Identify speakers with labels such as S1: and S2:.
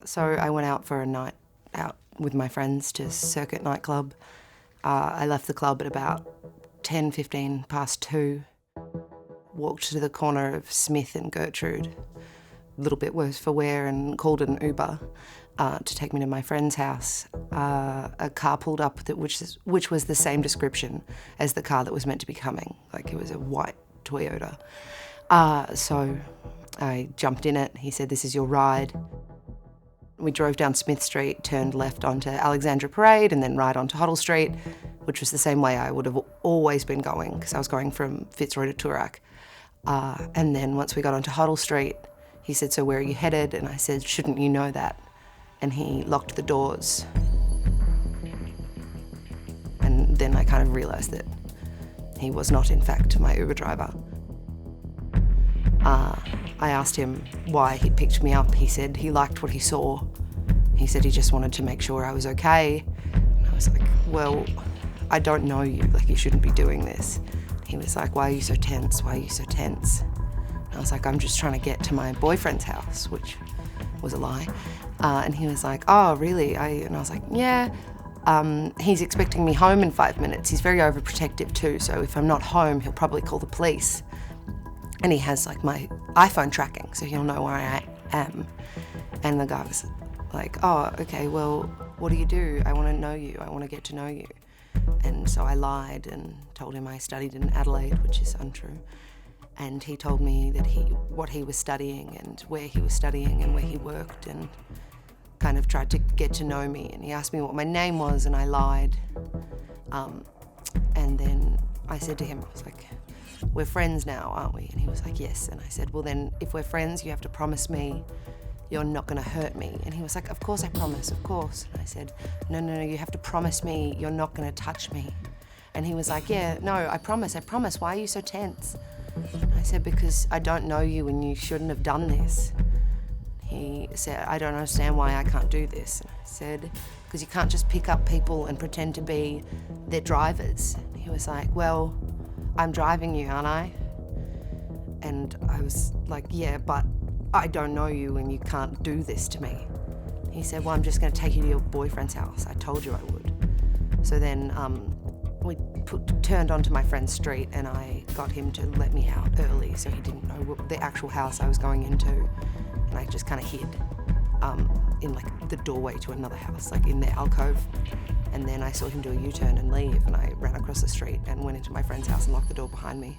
S1: So I went out for a night out with my friends to Circuit nightclub. I left the club at about 10:15 past 2. Walked to the corner of Smith and Gertrude, a little bit worse for wear, and called an Uber to take me to my friend's house. A car pulled up which was the same description as the car that was meant to be coming. Like, it was a white Toyota. So I jumped in it. He said, "This is your ride." We drove down Smith Street, turned left onto Alexandra Parade and then right onto Hoddle Street, which was the same way I would have always been going because I was going from Fitzroy to Toorak. And then once we got onto Hoddle Street, he said, "So where are you headed?" And I said, "Shouldn't you know that?" And he locked the doors. And then I kind of realised that he was not, in fact, my Uber driver. I asked him why he picked me up. He said he liked what he saw. He said he just wanted to make sure I was okay. And I was like, "Well, I don't know you. Like, you shouldn't be doing this." He was like, "Why are you so tense? Why are you so tense?" And I was like, "I'm just trying to get to my boyfriend's house," which was a lie. And he was like, "Oh, really?" And I was like, "Yeah. He's expecting me home in 5 minutes. He's very overprotective too, so if I'm not home, he'll probably call the police. And he has like my iPhone tracking, so he'll know where I am." And the guy was like, "Oh, okay, well, what do you do? I want to know you. I want to get to know you." And so I lied and told him I studied in Adelaide, which is untrue. And he told me that what he was studying and where he was studying and where he worked, and kind of tried to get to know me. And he asked me what my name was, and I lied. And then I said to him, I was like, "We're friends now, aren't we?" And he was like, "Yes." And I said, "Well then, if we're friends, you have to promise me you're not going to hurt me." And he was like, "Of course I promise, of course." And I said, No, you have to promise me you're not going to touch me." And he was like, "Yeah, no, I promise. Why are you so tense?" And I said, "Because I don't know you and you shouldn't have done this." He said, "I don't understand why I can't do this." And I said, "Because you can't just pick up people and pretend to be their drivers." And he was like, "Well, I'm driving you, aren't I?" And I was like, "Yeah, but I don't know you and you can't do this to me." He said, "Well, I'm just going to take you to your boyfriend's house. I told you I would." So then we turned onto my friend's street and I got him to let me out early so he didn't know the actual house I was going into. And I just kind of hid in like the doorway to another house, like in the alcove. And then I saw him do a U-turn and leave, and I ran across the street and went into my friend's house and locked the door behind me.